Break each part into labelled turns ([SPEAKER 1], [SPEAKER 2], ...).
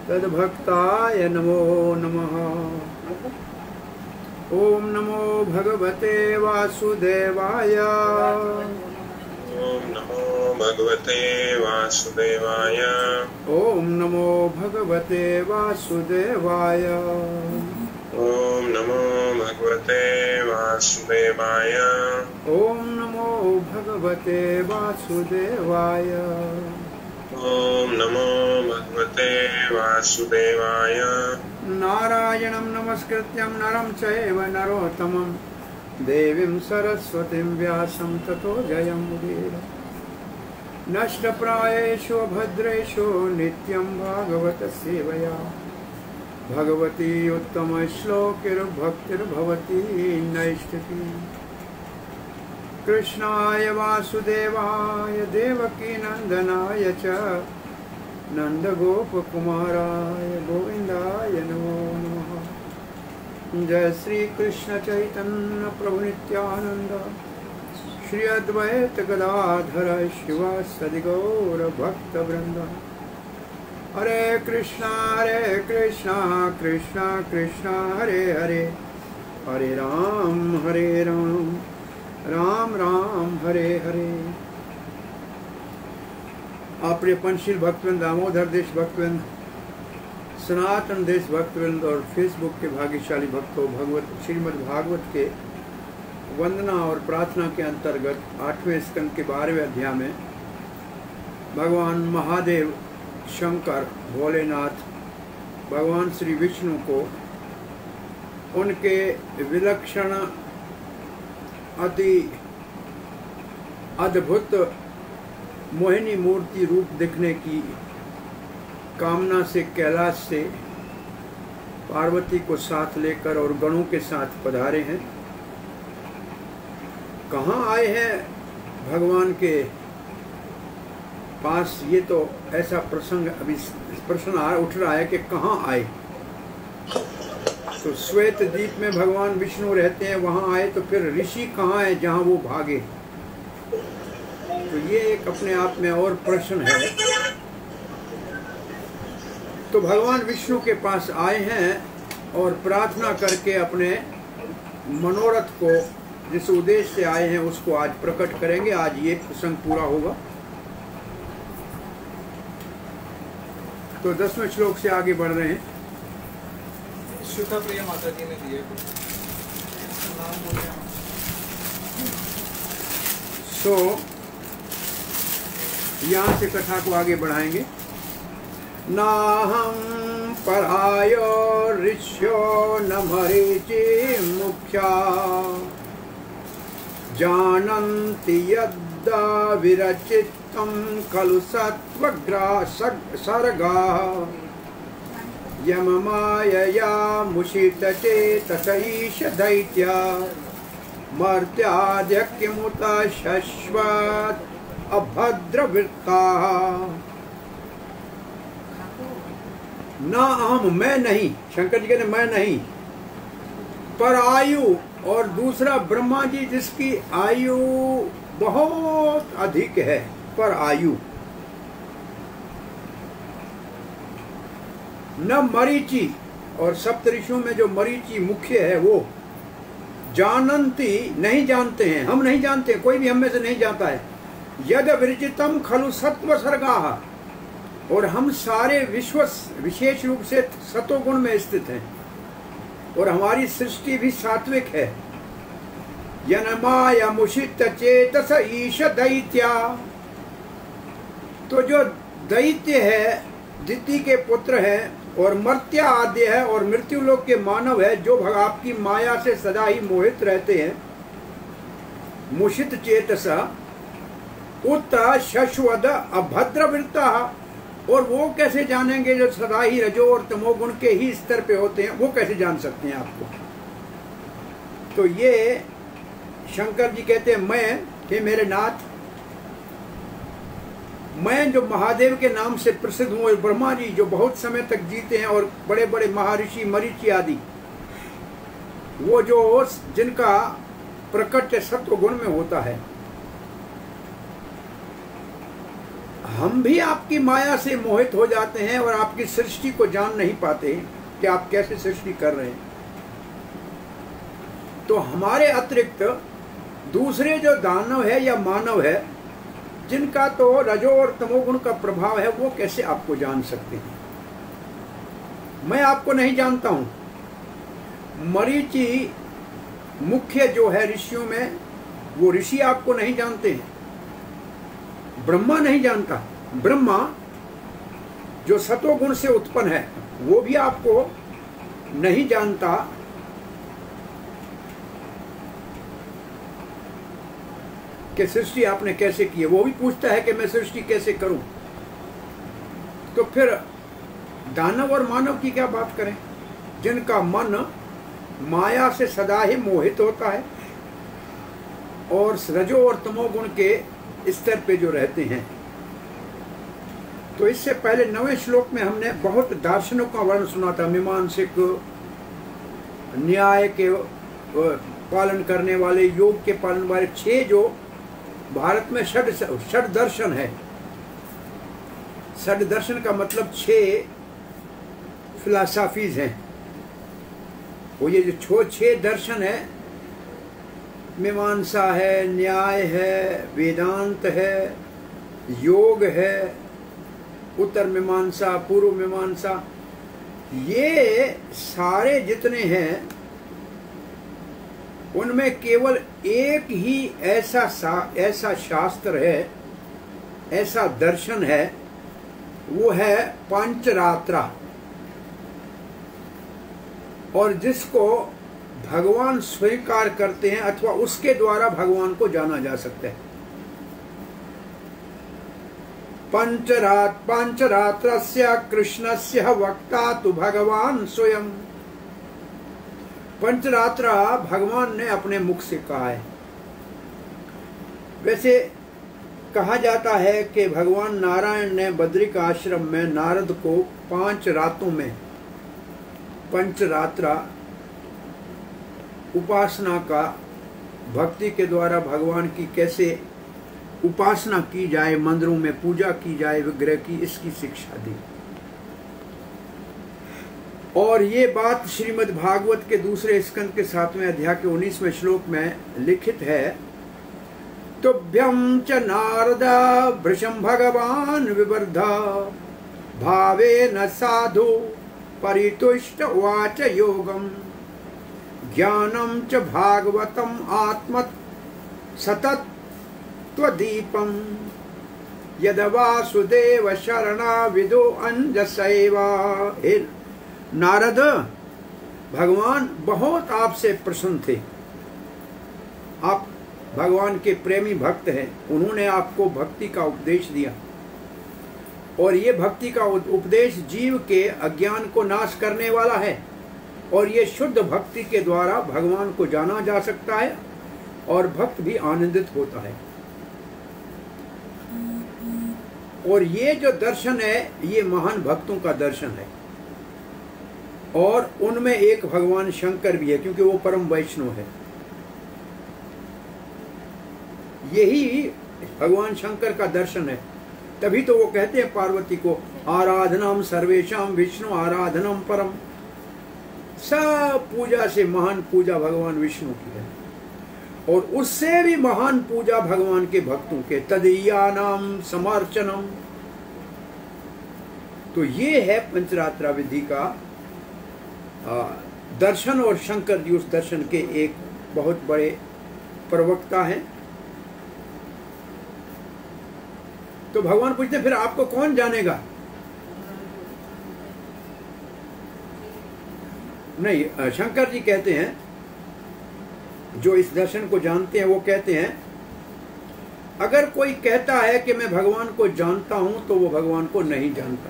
[SPEAKER 1] तद्भक्ताय नमो नमः। ओम नमो भगवते वासुदेवाय।
[SPEAKER 2] ओम नमो भगवते वासुदेवाय।
[SPEAKER 1] ओम नमो भगवते वासुदेवाय।
[SPEAKER 2] ओम नमो भगवते वासुदेवाय।
[SPEAKER 1] ओम नमो भगवते वासुदेवाय।
[SPEAKER 2] ओम नमो भगवते वासुदेवाय।
[SPEAKER 1] नारायणं नमस्कृत्यं नरं चैव नरोत्तमं देवीं सरस्वतीं व्यासं ततो जयमुदीरये। नष्टप्रायेषु भद्रेषु नित्यं भागवत सेवया भगवती उत्तमश्लोकिर्भक्तिर्भवती नैष्ठिकी। कृष्णाय वासुदेवाय देवकीनन्दनाय च नन्दगोपकुमाराय गोविन्दाय नमो नमः। जय श्री कृष्ण चैतन्य प्रभु नित्यानंद श्री अद्वैत गदाधर शिवासदि गौर भक्त वृंद। हरे कृष्णा कृष्णा कृष्णा हरे हरे, हरे राम राम राम हरे हरे। प्रिय पंचशील भक्तवृंद, दामोदर देश भक्तवृंद, सनातन देश भक्तवृंद और फेसबुक के भाग्यशाली भक्तों, भगवत श्रीमद् भागवत के वंदना और प्रार्थना के अंतर्गत 8वें स्कंद के 12वें अध्याय में भगवान महादेव, शंकर, भोलेनाथ, भगवान श्री विष्णु को उनके विलक्षण अति अद्भुत मोहिनी मूर्ति रूप दिखने की कामना से कैलाश से पार्वती को साथ लेकर और गणों के साथ पधारे हैं। कहाँ आए हैं भगवान के पास, ये तो ऐसा प्रसंग अभी प्रश्न उठ रहा है कि कहाँ आए। तो श्वेत द्वीप में भगवान विष्णु रहते हैं, वहाँ आए, तो फिर ऋषि कहाँ है जहाँ वो भागे। तो ये एक अपने आप में और प्रश्न है। तो भगवान विष्णु के पास आए हैं और प्रार्थना करके अपने मनोरथ को, जिस उद्देश्य से आए हैं, उसको आज प्रकट करेंगे। आज ये प्रसंग पूरा होगा। तो 10वें श्लोक से आगे बढ़ रहे हैं।
[SPEAKER 3] श्रुता प्रिय माता जी ने दिए
[SPEAKER 1] सो यहाँ से कथा को आगे बढ़ाएंगे। नाहं परायो ऋष्यो न मरीचि मुख्या जानन्ति यद्दा विरचितं खलु सत्वग्रा सर्गा यममायया मुषितचेतस ईश दैत्या मर्त्याद्यकिमुत शश्वत् अभद्रवृत्ताः। न अहम, मैं नहीं, शंकर जी कहते मैं नहीं, पर आयु, और दूसरा ब्रह्मा जी जिसकी आयु बहुत अधिक है, पर आयु। न मरीचि, और सप्तऋषियों में जो मरीचि मुख्य है वो जानन्ति, नहीं जानते हैं, हम नहीं जानते, कोई भी हम में से नहीं जानता है। यद विरचितम खलु सत्व सर्गाः, और हम सारे विश्व विशेष रूप से सतोगुण में स्थित हैं, और हमारी सृष्टि भी सात्विक है। यनमाय मुषित चेतस ईश दैत्या, तो जो दैत्य है, दिति के पुत्र है, और मर्त्या आद्य है, और मृत्यु लोक के मानव है, जो आपकी माया से सदा ही मोहित रहते हैं। मुषित चेतसा उत शश्वद अभद्रवृत्ता, और वो कैसे जानेंगे जो सदा ही रजो और तमोगुण के ही स्तर पे होते हैं, वो कैसे जान सकते हैं आपको। तो ये शंकर जी कहते हैं, मैं, हे मेरे नाथ, मैं जो महादेव के नाम से प्रसिद्ध हूँ, और ब्रह्मा जी जो बहुत समय तक जीते हैं, और बड़े बड़े महर्षि मरीचि आदि, वो जो जिनका प्रकट सत्व गुण में होता है, हम भी आपकी माया से मोहित हो जाते हैं और आपकी सृष्टि को जान नहीं पाते कि आप कैसे सृष्टि कर रहे हैं। तो हमारे अतिरिक्त दूसरे जो दानव है या मानव है, जिनका तो रजो और तमोगुण का प्रभाव है, वो कैसे आपको जान सकते हैं? मैं आपको नहीं जानता हूं। मरीचि मुख्य जो है ऋषियों में, वो ऋषि आपको नहीं जानते हैं। ब्रह्मा नहीं जानता। ब्रह्मा जो सतोगुण से उत्पन्न है, वो भी आपको नहीं जानता कि सृष्टि आपने कैसे की है। वो भी पूछता है कि मैं सृष्टि कैसे करूं। तो फिर दानव और मानव की क्या बात करें, जिनका मन माया से सदा ही मोहित होता है और रजो और तमोगुण के स्तर पे जो रहते हैं। तो इससे पहले 9वें श्लोक में हमने बहुत दार्शनिकों का वर्णन सुना था। मीमांसक, न्याय के पालन करने वाले, योग के पालन वाले, 6 जो भारत में षड दर्शन है। षड दर्शन का मतलब 6 फिलॉसफीज हैं। वो ये जो 6 दर्शन है, मीमांसा है, न्याय है, वेदांत है, योग है, उत्तर मीमांसा, पूर्व मीमांसा, ये सारे जितने हैं उनमें केवल एक ही ऐसा शास्त्र है, ऐसा दर्शन है, वो है पंचरात्रा। और जिसको भगवान स्वीकार करते हैं अथवा उसके द्वारा भगवान को जाना जा सकता है। पंचरात्रस्य कृष्णस्य वक्ता तु भगवान स्वयं। पंचरात्रा भगवान ने अपने मुख से कहा है। वैसे कहा जाता है कि भगवान नारायण ने बद्रिक आश्रम में नारद को 5 रातों में पंचरात्रा उपासना का, भक्ति के द्वारा भगवान की कैसे उपासना की जाए, मंदिरों में पूजा की जाए विग्रह की, इसकी शिक्षा दी। और ये बात श्रीमद् भागवत के दूसरे स्कंद के 7वें अध्याय के 19वें श्लोक में लिखित है। तुभ्यं च नारद भृशं भगवान विवर्धा भावे न साधु परितुष्ट उवाच योगम ज्ञानम च भागवतम आत्मत सतत्वदीपम यद वासुदेव शरणा विदो अंजसैवा। हे नारद, भगवान बहुत आपसे प्रसन्न थे। आप भगवान के प्रेमी भक्त हैं। उन्होंने आपको भक्ति का उपदेश दिया और ये भक्ति का उपदेश जीव के अज्ञान को नाश करने वाला है। और ये शुद्ध भक्ति के द्वारा भगवान को जाना जा सकता है और भक्त भी आनंदित होता है। और ये जो दर्शन है, ये महान भक्तों का दर्शन है। और उनमें एक भगवान शंकर भी है, क्योंकि वो परम वैष्णव है। यही भगवान शंकर का दर्शन है। तभी तो वो कहते हैं पार्वती को, आराधनम सर्वेशम विष्णु आराधनम परम। सब पूजा से महान पूजा भगवान विष्णु की है। और उससे भी महान पूजा भगवान के भक्तों के, तदीयानाम समर्चनम। तो ये है पंचरात्रा विधि का दर्शन। और शंकर जी उस दर्शन के एक बहुत बड़े प्रवक्ता हैं। तो भगवान पूछते फिर आपको कौन जानेगा? नहीं, शंकर जी कहते हैं, जो इस दर्शन को जानते हैं वो कहते हैं, अगर कोई कहता है कि मैं भगवान को जानता हूं तो वो भगवान को नहीं जानता।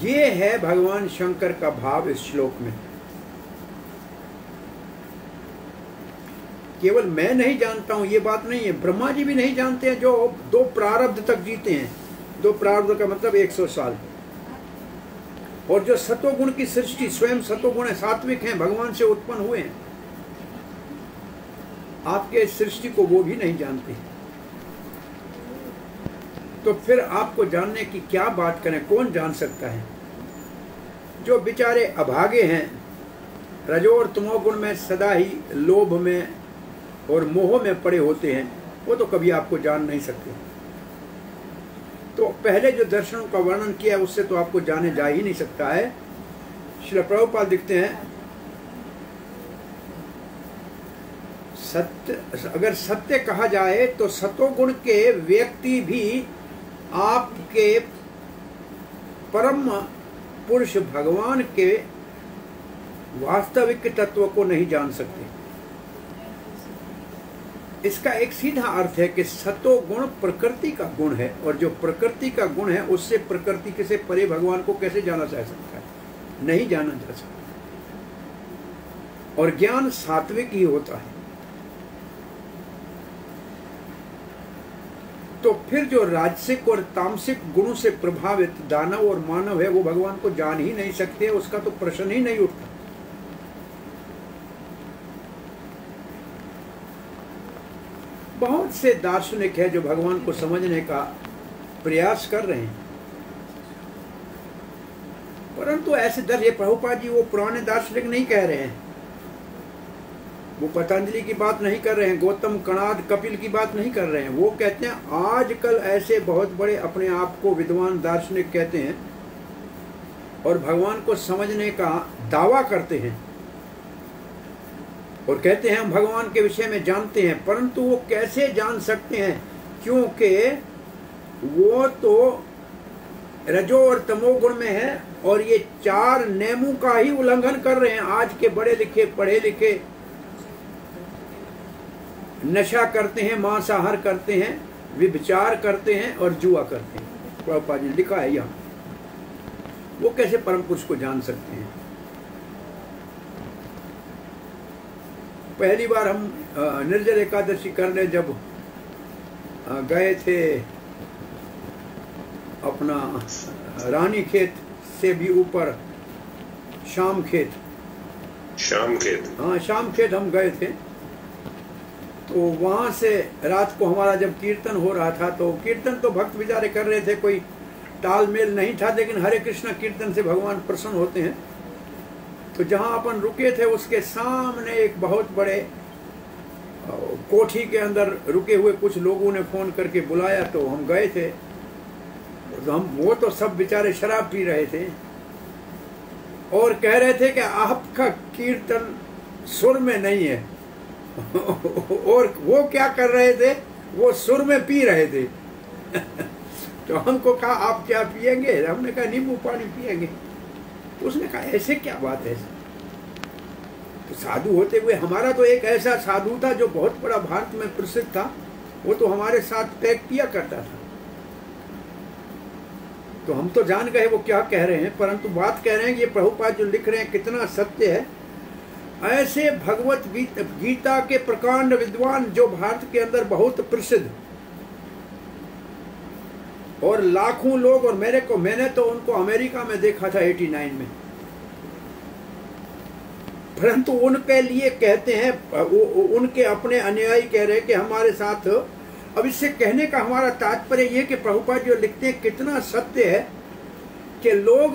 [SPEAKER 1] ये है भगवान शंकर का भाव इस श्लोक में। केवल मैं नहीं जानता हूं ये बात नहीं है, ब्रह्मा जी भी नहीं जानते हैं, जो 2 प्रारब्ध तक जीते हैं। 2 प्रारब्ध का मतलब 100 साल। और जो सतोगुण की सृष्टि, स्वयं सतोगुण है, सात्विक हैं, भगवान से उत्पन्न हुए हैं, आपके सृष्टि को वो भी नहीं जानते। तो फिर आपको जानने की क्या बात करें, कौन जान सकता है? जो बेचारे अभागे हैं, रजो और तमोगुण में सदा ही लोभ में और मोह में पड़े होते हैं, वो तो कभी आपको जान नहीं सकते। तो पहले जो दर्शनों का वर्णन किया है उससे तो आपको जाने जा ही नहीं सकता है। श्रील प्रभुपाद लिखते हैं, सत्य, अगर सत्य कहा जाए तो सतोगुण के व्यक्ति भी आपके परम पुरुष भगवान के वास्तविक तत्व को नहीं जान सकते। इसका एक सीधा अर्थ है कि सतोगुण प्रकृति का गुण है, और जो प्रकृति का गुण है उससे प्रकृति के से परे भगवान को कैसे जाना जा सकता है? नहीं जाना जा सकता। और ज्ञान सात्विक ही होता है। तो फिर जो राजसिक और तामसिक गुणों से प्रभावित दानव और मानव है वो भगवान को जान ही नहीं सकते, उसका तो प्रश्न ही नहीं उठता। बहुत से दार्शनिक है जो भगवान को समझने का प्रयास कर रहे हैं, परंतु ऐसे ये प्रभुपाद जी वो पुराने दार्शनिक नहीं कह रहे हैं, वो पतंजलि की बात नहीं कर रहे हैं, गौतम, कणाद, कपिल की बात नहीं कर रहे हैं। वो कहते हैं आजकल ऐसे बहुत बड़े अपने आप को विद्वान दार्शनिक कहते हैं और भगवान को समझने का दावा करते हैं और कहते हैं हम भगवान के विषय में जानते हैं, परंतु वो कैसे जान सकते हैं? क्योंकि वो तो रजो और तमोगुण में है और ये 4 नियमों का ही उल्लंघन कर रहे हैं। आज के बड़े लिखे पढ़े लिखे नशा करते हैं, मांसाहार करते हैं, व्यभिचार करते हैं और जुआ करते हैं। प्रभुपाद जी लिखा है यहाँ। वो कैसे परम पुरुष को जान सकते हैं? पहली बार हम निर्जल एकादशी करने जब गए थे अपना रानी खेत से भी ऊपर शाम खेत, हाँ शाम खेत हम गए थे। तो वहाँ से रात को हमारा जब कीर्तन हो रहा था, तो कीर्तन तो भक्त बेचारे कर रहे थे, कोई तालमेल नहीं था, लेकिन हरे कृष्णा कीर्तन से भगवान प्रसन्न होते हैं। तो जहाँ अपन रुके थे उसके सामने एक बहुत बड़े कोठी के अंदर रुके हुए कुछ लोगों ने फोन करके बुलाया, तो हम गए थे। तो वो तो सब बेचारे शराब पी रहे थे और कह रहे थे कि आपका कीर्तन सुर में नहीं है। और वो क्या कर रहे थे? वो सुर में पी रहे थे। तो हमको कहा आप क्या पिएंगे? हमने कहा नींबू पानी पिएंगे। तो उसने कहा ऐसे क्या बात है? तो साधु होते हुए हमारा तो एक ऐसा साधु था जो बहुत बड़ा भारत में प्रसिद्ध था, वो तो हमारे साथ पैक किया करता था। तो हम तो जान गए वो क्या कह रहे हैं, परंतु बात कह रहे हैं कि ये प्रभुपाद जो लिख रहे हैं कितना सत्य है। ऐसे भगवत गीता के प्रकांड विद्वान जो भारत के अंदर बहुत प्रसिद्ध और लाखों लोग, और मैंने तो उनको अमेरिका में देखा था 89 में, परंतु उनके लिए कहते हैं, उनके अपने अनुयायी कह रहे हैं कि हमारे साथ। अब इससे कहने का हमारा तात्पर्य यह कि प्रभुपाद जो लिखते हैं कितना सत्य है कि लोग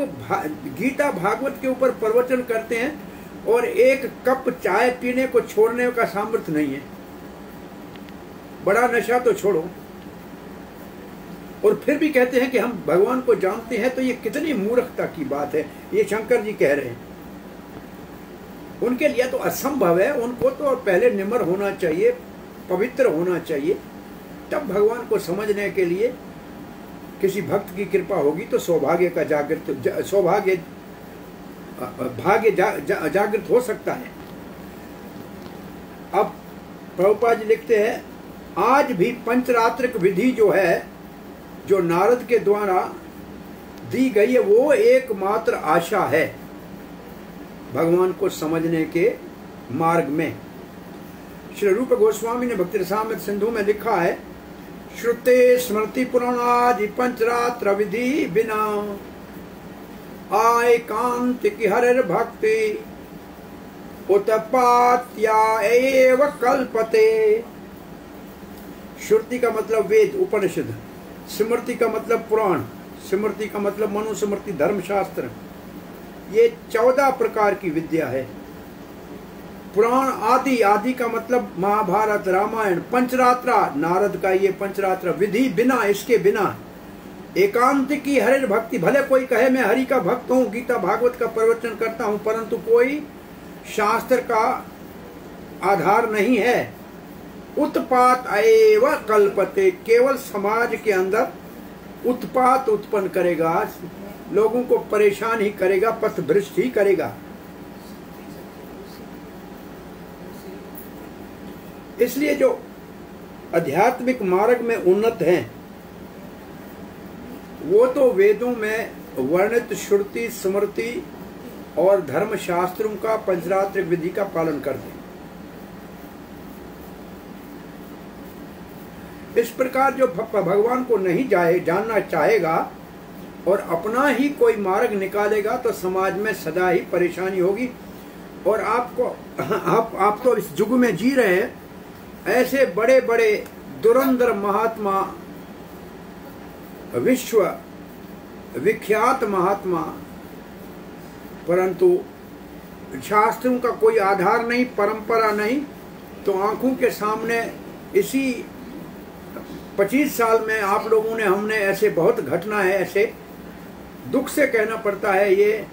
[SPEAKER 1] गीता भागवत के ऊपर प्रवचन करते हैं और एक कप चाय पीने को छोड़ने का सामर्थ्य नहीं है। बड़ा नशा तो छोड़ो, और फिर भी कहते हैं कि हम भगवान को जानते हैं। तो ये कितनी मूर्खता की बात है, ये शंकर जी कह रहे हैं। उनके लिए तो असंभव है। उनको तो पहले निमर होना चाहिए, पवित्र होना चाहिए, तब भगवान को समझने के लिए किसी भक्त की कृपा होगी तो सौभाग्य का भाग्य जागृत हो सकता है। अब प्रभुपाद जी लिखते हैं आज भी पंचरात्रिक विधि जो है, जो नारद के द्वारा दी गई है, वो एकमात्र आशा है भगवान को समझने के मार्ग में। श्री रूप गोस्वामी ने भक्ति रसामृत सिंधु में लिखा है, श्रुते स्मृति पुराणादि पंचरात्र विधि बिना आय कांति की हर भक्ति उत्पात्या एव कल्पते। श्रुति का मतलब वेद, उपनिषद, स्मृति का मतलब पुराण, स्मृति का मतलब मनुस्मृति, धर्मशास्त्र। ये 14 प्रकार की विद्या है। पुराण आदि, आदि का मतलब महाभारत, रामायण, पंचरात्रा, नारद का ये पंचरात्रा, विधि बिना, इसके बिना एकांत की हरि भक्ति। भले कोई कहे मैं हरि का भक्त हूँ, गीता भागवत का प्रवचन करता हूँ, परंतु कोई शास्त्र का आधार नहीं है। उत्पात एव कल्पते, केवल समाज के अंदर उत्पात उत्पन्न करेगा, लोगों को परेशान ही करेगा, पथभ्रष्ट ही करेगा। इसलिए जो आध्यात्मिक मार्ग में उन्नत हैं वो तो वेदों में वर्णित श्रुति, स्मृति और धर्म शास्त्रों का, पंचरात्र विधि का पालन करते हैं। इस प्रकार जो भगवान को नहीं जानना चाहेगा और अपना ही कोई मार्ग निकालेगा तो समाज में सदा ही परेशानी होगी। और आप तो इस युग में जी रहे हैं, ऐसे बड़े बड़े दुरंधर महात्मा, विश्व विख्यात महात्मा, परंतु शास्त्रों का कोई आधार नहीं, परंपरा नहीं, तो आंखों के सामने इसी 25 साल में आप लोगों ने, हमने ऐसे बहुत घटना है, ऐसे दुख से कहना पड़ता है, ये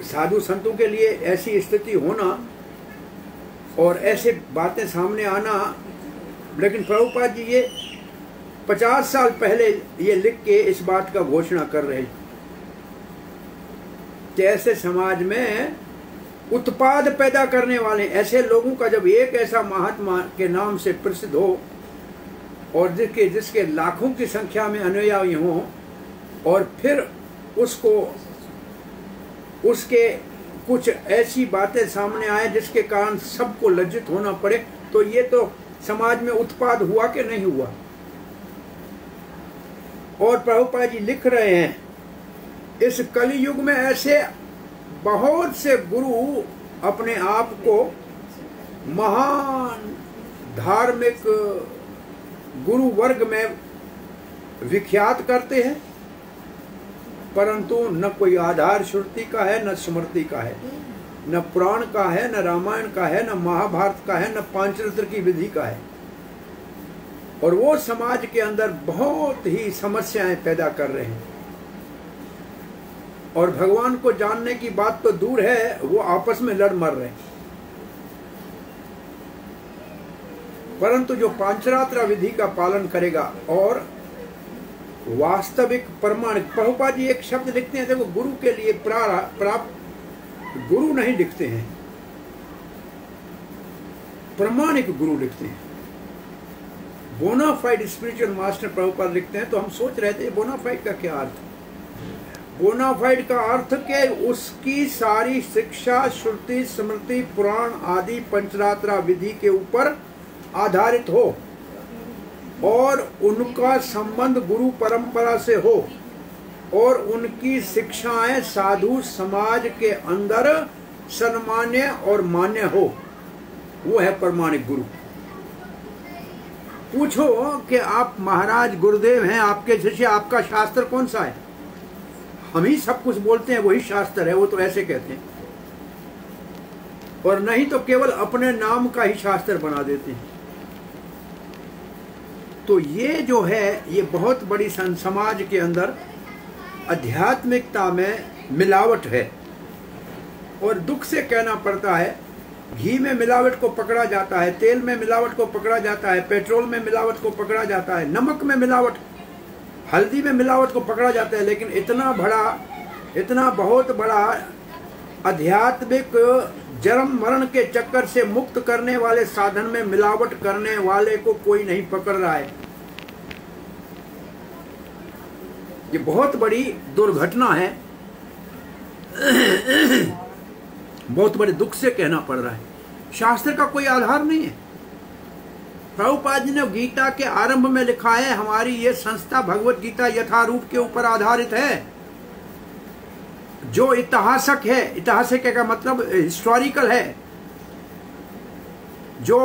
[SPEAKER 1] साधु संतों के लिए ऐसी स्थिति होना और ऐसे बातें सामने आना। लेकिन प्रभुपाद जी ये 50 साल पहले ये लिख के इस बात का घोषणा कर रहे कि ऐसे समाज में उत्पाद पैदा करने वाले ऐसे लोगों का जब एक ऐसा महात्मा के नाम से प्रसिद्ध हो और जिसके लाखों की संख्या में अनुयायी हों और फिर उसके कुछ ऐसी बातें सामने आए जिसके कारण सबको लज्जित होना पड़े, तो ये तो समाज में उत्पाद हुआ कि नहीं हुआ। और प्रभुपाद जी लिख रहे हैं इस कलियुग में ऐसे बहुत से गुरु अपने आप को महान धार्मिक गुरु वर्ग में विख्यात करते हैं, परंतु न कोई आधार श्रुति का है, न स्मृति का है, न पुराण का है, न रामायण का है, न महाभारत का है, न पांचरात्र की विधि का है। और वो समाज के अंदर बहुत ही समस्याएं पैदा कर रहे हैं। और भगवान को जानने की बात तो दूर है, वो आपस में लड़ मर रहे हैं। परंतु जो पांचरात्र विधि का पालन करेगा और वास्तविक प्रमाणिक, प्रभुपाद जी एक शब्द लिखते हैं, देखो गुरु के लिए प्राप्त गुरु नहीं लिखते हैं, प्रमाणिक गुरु लिखते हैं। बोनाफाइड स्पिरिचुअल मास्टर प्रभुपाद लिखते हैं। तो हम सोच रहे थे बोनाफाइड का क्या अर्थ। बोनाफाइड का अर्थ के उसकी सारी शिक्षा श्रुति, स्मृति, पुराण आदि पंचरात्रा विधि के ऊपर आधारित हो और उनका संबंध गुरु परंपरा से हो और उनकी शिक्षाएं साधु समाज के अंदर सन्मान्य और मान्य हो, वो है प्रमाणिक गुरु। पूछो कि आप महाराज गुरुदेव हैं, आपके शिष्य, आपका शास्त्र कौन सा है? हम ही सब कुछ बोलते हैं वही शास्त्र है, वो तो ऐसे कहते हैं। और नहीं तो केवल अपने नाम का ही शास्त्र बना देते हैं। तो ये जो है ये बहुत बड़ी समाज के अंदर आध्यात्मिकता में मिलावट है। और दुख से कहना पड़ता है, घी में मिलावट को पकड़ा जाता है, तेल में मिलावट को पकड़ा जाता है, पेट्रोल में मिलावट को पकड़ा जाता है, नमक में मिलावट, हल्दी में मिलावट को पकड़ा जाता है। लेकिन इतना बहुत बड़ा आध्यात्मिक जन्म मरण के चक्कर से मुक्त करने वाले साधन में मिलावट करने वाले को कोई नहीं पकड़ रहा है। ये बहुत बड़ी दुर्घटना है, बहुत बड़े दुख से कहना पड़ रहा है। शास्त्र का कोई आधार नहीं है। प्रभुपाद जी ने गीता के आरंभ में लिखा है, हमारी ये संस्था भगवत गीता यथारूप के ऊपर आधारित है। जो इतिहासक है, इतिहासक का मतलब हिस्टोरिकल है, जो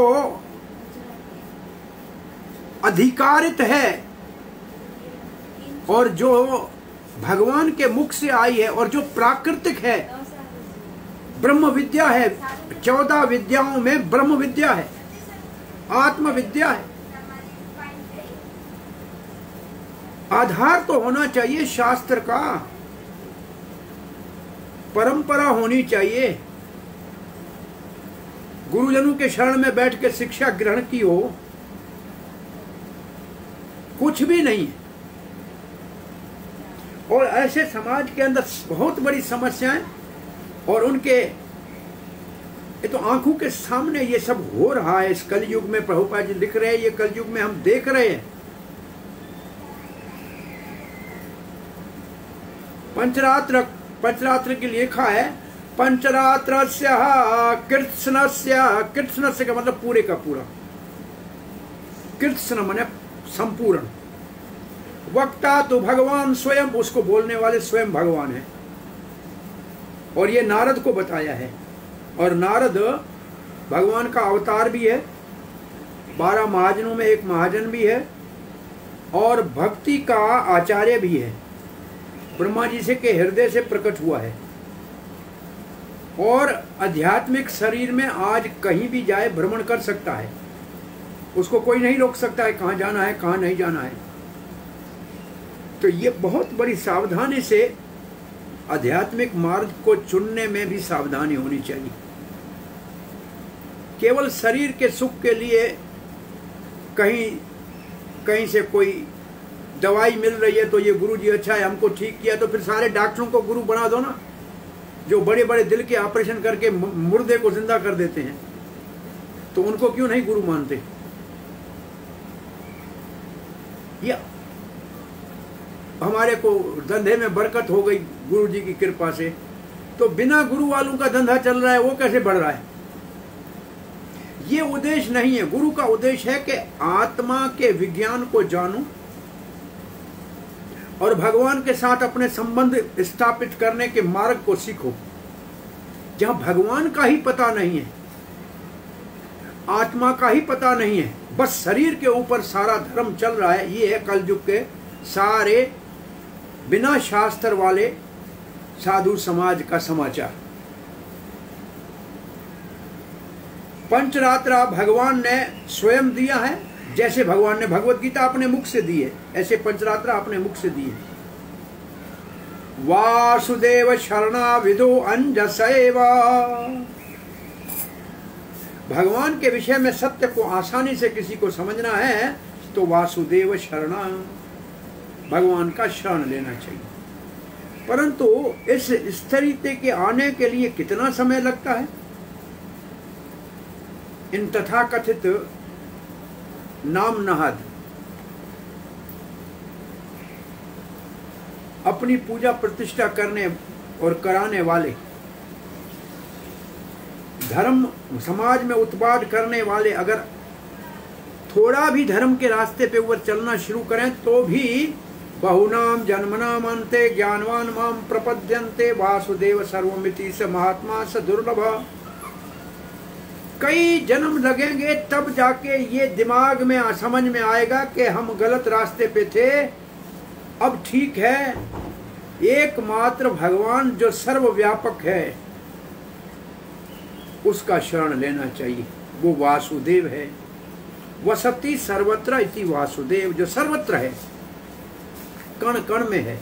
[SPEAKER 1] अधिकारित है और जो भगवान के मुख से आई है और जो प्राकृतिक है, ब्रह्म विद्या है। 14 विद्याओं में ब्रह्म विद्या है, आत्म विद्या है। आधार तो होना चाहिए शास्त्र का, परंपरा होनी चाहिए। गुरुजनों के शरण में बैठ के शिक्षा ग्रहण की हो, कुछ भी नहीं है। और ऐसे समाज के अंदर बहुत बड़ी समस्याएं, और उनके ये तो आंखों के सामने ये सब हो रहा है। इस कलयुग में प्रभुपाद जी लिख रहे हैं, ये कलयुग में हम देख रहे हैं। पंचरात्र की लिखा है, पंचरात्रस्य कृत्स्नस्य, कृत्स्नस्य का मतलब पूरे का पूरा, कृत्स्न माने संपूर्ण। वक्ता तो भगवान स्वयं, उसको बोलने वाले स्वयं भगवान है। और ये नारद को बताया है, और नारद भगवान का अवतार भी है, 12 महाजनों में एक महाजन भी है, और भक्ति का आचार्य भी है। ब्रह्मा जी से के हृदय से प्रकट हुआ है, और आध्यात्मिक शरीर में आज कहीं भी जाए भ्रमण कर सकता है। उसको कोई नहीं रोक सकता है कहाँ जाना है कहाँ नहीं जाना है। तो ये बहुत बड़ी सावधानी से आध्यात्मिक मार्ग को चुनने में भी सावधानी होनी चाहिए। केवल शरीर के सुख के लिए कहीं से कोई दवाई मिल रही है तो ये गुरु जी अच्छा है हमको ठीक किया, तो फिर सारे डॉक्टरों को गुरु बना दो ना, जो बड़े बड़े दिल के ऑपरेशन करके मुर्दे को जिंदा कर देते हैं। तो उनको क्यों नहीं गुरु मानते? या हमारे को धंधे में बरकत हो गई गुरु जी की कृपा से, तो बिना गुरु वालों का धंधा चल रहा है, वो कैसे बढ़ रहा है? ये उद्देश्य नहीं है। गुरु का उद्देश्य है कि आत्मा के विज्ञान को जानो और भगवान के साथ अपने संबंध स्थापित करने के मार्ग को सीखो। जहां भगवान का ही पता नहीं है, आत्मा का ही पता नहीं है, बस शरीर के ऊपर सारा धर्म चल रहा है। ये है कलयुग के सारे बिना शास्त्र वाले साधु समाज का समाचार। पंचरात्रा भगवान ने स्वयं दिया है। जैसे भगवान ने भगवत गीता अपने मुख से दी है, ऐसे पंचरात्रा अपने मुख से दी है। वासुदेव शरणा विदो अंजसेवा। भगवान के विषय में सत्य को आसानी से किसी को समझना है तो वासुदेव शरणा, भगवान का शरण लेना चाहिए। परंतु इस स्थिति के आने के लिए कितना समय लगता है? इन तथाकथित नाम नहाद अपनी पूजा प्रतिष्ठा करने और कराने वाले, धर्म समाज में उत्पाद करने वाले अगर थोड़ा भी धर्म के रास्ते पे ऊपर चलना शुरू करें तो भी बहुनाम जन्मनाम अन्ते ज्ञानवान माम प्रपद्यन्ते वासुदेव सर्वमिति स महात्मा स दुर्लभ। कई जन्म लगेंगे तब जाके ये दिमाग में समझ में आएगा कि हम गलत रास्ते पे थे, अब ठीक है। एकमात्र भगवान जो सर्वव्यापक है उसका शरण लेना चाहिए, वो वासुदेव है। वसति सर्वत्र इति वासुदेव, जो सर्वत्र है, कण कण में है।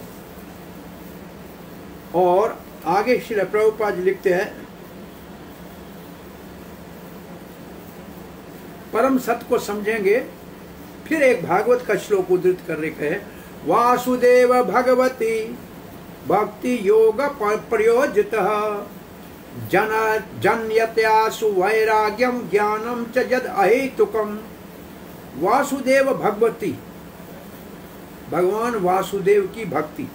[SPEAKER 1] और आगे श्री प्रभुपाद जी लिखते हैं, परम सत्य को समझेंगे। फिर एक भागवत का श्लोक उद्धृत कर रहे हैं, वासुदेव भगवती भक्ति योग प्रयोजितः जन्यत्यासु वैराग्यम ज्ञानम च यद अहेतुकम। वासुदेव भगवती, भगवान वासुदेव की भक्ति,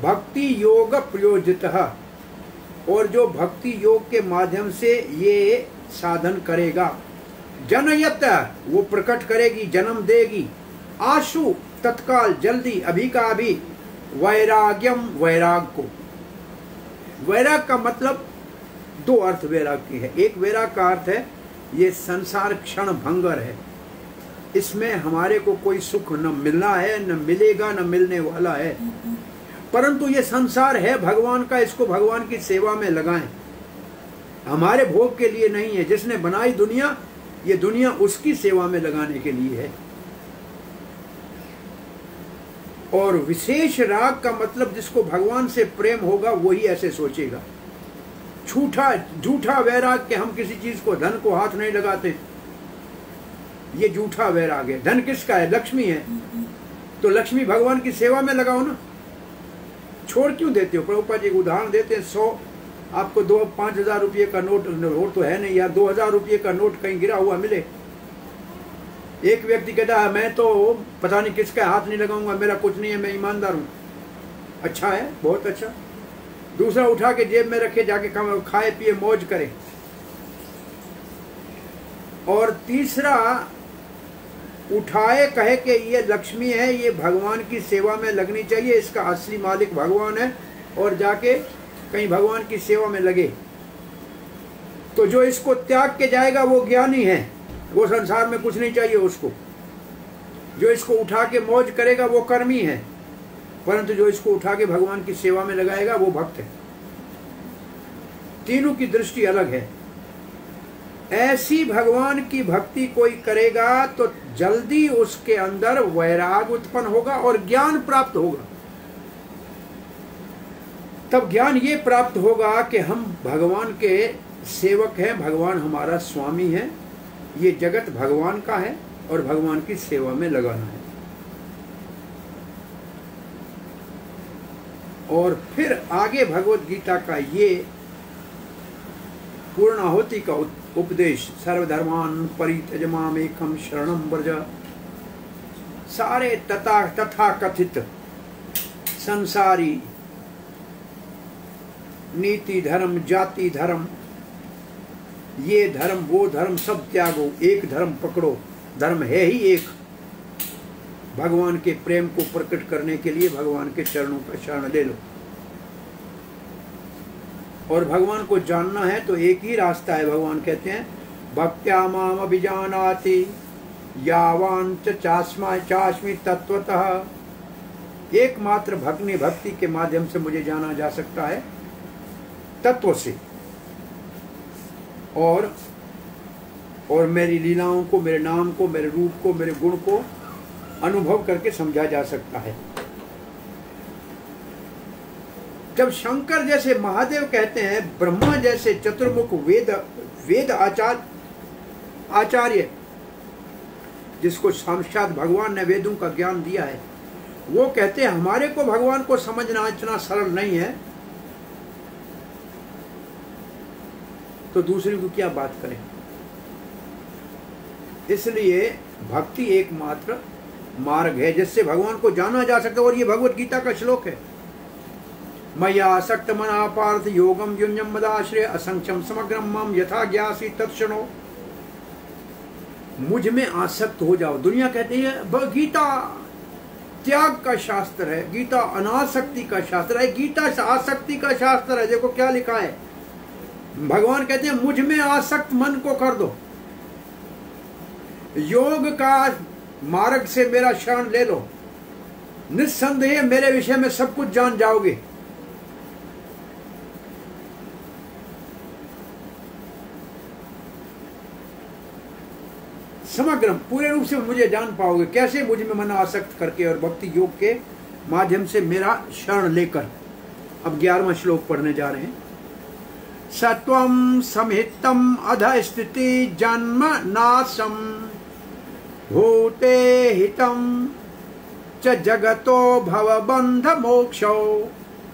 [SPEAKER 1] भक्ति योग प्रयोजितः, और जो भक्ति योग के माध्यम से ये साधन करेगा। जनयत, वो प्रकट करेगी, जन्म देगी। आशु, तत्काल, जल्दी, अभी का अभी। वैराग्यम, वैराग को। वैराग का मतलब दो अर्थ वैराग के है। एक वैराग का अर्थ है ये संसार क्षण भंगर है, इसमें हमारे को कोई सुख न मिलना है, न मिलेगा, न मिलने वाला है। परंतु ये संसार है भगवान का, इसको भगवान की सेवा में लगाएं। हमारे भोग के लिए नहीं है। जिसने बनाई दुनिया, ये दुनिया उसकी सेवा में लगाने के लिए है। और विशेष राग का मतलब जिसको भगवान से प्रेम होगा वही ऐसे सोचेगा। झूठा वैराग के हम किसी चीज को, धन को हाथ नहीं लगाते, ये झूठा वैराग है। धन किसका है? लक्ष्मी है, तो लक्ष्मी भगवान की सेवा में लगाओ ना। छोड़ क्यों देते हो? प्रभुपाद जी उदाहरण देते हैं, 100 आपको 5,000 रुपये का नोट तो है नहीं यार, 2,000 रुपये का नोट कहीं गिरा हुआ मिले, एक व्यक्ति कहता है मैं तो पता नहीं किसका हाथ नहीं लगाऊंगा, मेरा कुछ नहीं है, मैं ईमानदार हूं। अच्छा है, बहुत अच्छा। दूसरा उठा के जेब में रखे, जाके खाए पिए मौज करे। और तीसरा उठाए कहे कि ये लक्ष्मी है, ये भगवान की सेवा में लगनी चाहिए, इसका असली मालिक भगवान है, और जाके कहीं भगवान की सेवा में लगे। तो जो इसको त्याग के जाएगा वो ज्ञानी है, वो संसार में कुछ नहीं चाहिए उसको। जो इसको उठा के मौज करेगा वो कर्मी है, परंतु जो इसको उठा के भगवान की सेवा में लगाएगा वो भक्त है। तीनों की दृष्टि अलग है। ऐसी भगवान की भक्ति कोई करेगा तो जल्दी उसके अंदर वैराग उत्पन्न होगा और ज्ञान प्राप्त होगा। तब ज्ञान ये प्राप्त होगा कि हम भगवान के सेवक हैं, भगवान हमारा स्वामी है, ये जगत भगवान का है और भगवान की सेवा में लगाना है। और फिर आगे भगवत गीता का ये पूर्णाहुति का उपदेश, सर्वधर्मान परित्यज मामेकं शरणं व्रज। सारे तथा कथित संसारी नीति धर्म, जाति धर्म, ये धर्म वो धर्म सब त्यागो, एक धर्म पकड़ो। धर्म है ही एक, भगवान के प्रेम को प्रकट करने के लिए भगवान के चरणों का शरण ले लो। और भगवान को जानना है तो एक ही रास्ता है। भगवान कहते हैं भक्त्या माम अभिजानाति यावान चास्मी तत्वतः। एकमात्र भक्ति के माध्यम से मुझे जाना जा सकता है, तत्व से। और मेरी लीलाओं को, मेरे नाम को, मेरे रूप को, मेरे गुण को अनुभव करके समझा जा सकता है। जब शंकर जैसे महादेव कहते हैं, ब्रह्मा जैसे चतुर्मुख वेद आचार्य जिसको साक्षात भगवान ने वेदों का ज्ञान दिया है, वो कहते हैं हमारे को भगवान को समझना इतना सरल नहीं है, तो दूसरे को क्या बात करें। इसलिए भक्ति एकमात्र मार्ग है जिससे भगवान को जाना जा सकता है। और ये भगवत गीता का श्लोक है, मया आसक्त मना पार्थ योगम युञ्जम मदाश्रय असंख्यम समग्रम मम यथा ज्ञासी तत्क्षणो। मुझ में आसक्त हो जाओ। दुनिया कहती है गीता त्याग का शास्त्र है, गीता अनासक्ति का शास्त्र है, गीता आसक्ति का शास्त्र है। देखो क्या लिखा है, भगवान कहते हैं मुझ में आसक्त मन को कर दो, योग का मार्ग से मेरा शरण ले लो, निस्संदेह मेरे विषय में सब कुछ जान जाओगे। समग्र पूरे रूप से मुझे जान पाओगे। कैसे? मुझ में मन आसक्त करके और भक्ति योग के माध्यम से मेरा शरण लेकर। अब 11वां श्लोक पढ़ने जा रहे हैं। सत्वं समित्तम अध स्थिति जन्म नाशम भूते हितम च जगतो भवबंध मोक्षो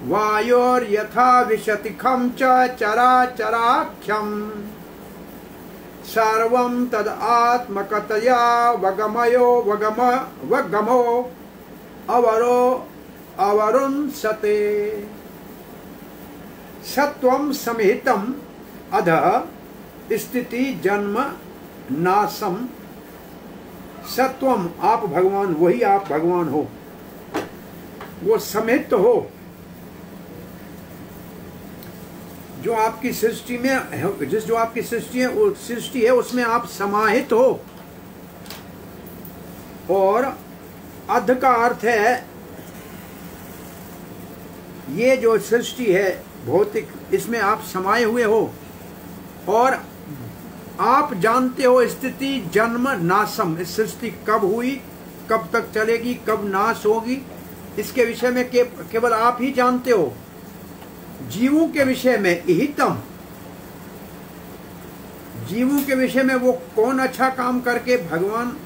[SPEAKER 1] वायोर्यथा विशतिखं च चराचराख्यम सर्वं तद आत्मकतया वगमो अवरुंसते। सत्वं समिहितम अधः स्थिति जन्म नाशम। सत्वम आप भगवान, वही आप भगवान हो, वो समिहित हो, जो आपकी सृष्टि में जो आपकी सृष्टि है, वो सृष्टि है उसमें आप समाहित हो। और अध का अर्थ है ये जो सृष्टि है भौतिक, इसमें आप समाये हुए हो और आप जानते हो स्थिति जन्म नाशम, इस सृष्टि कब हुई, कब तक चलेगी, कब नाश होगी, इसके विषय में केवल आप ही जानते हो। जीवों के विषय में हितम, जीवों के विषय में वो कौन अच्छा काम करके भगवान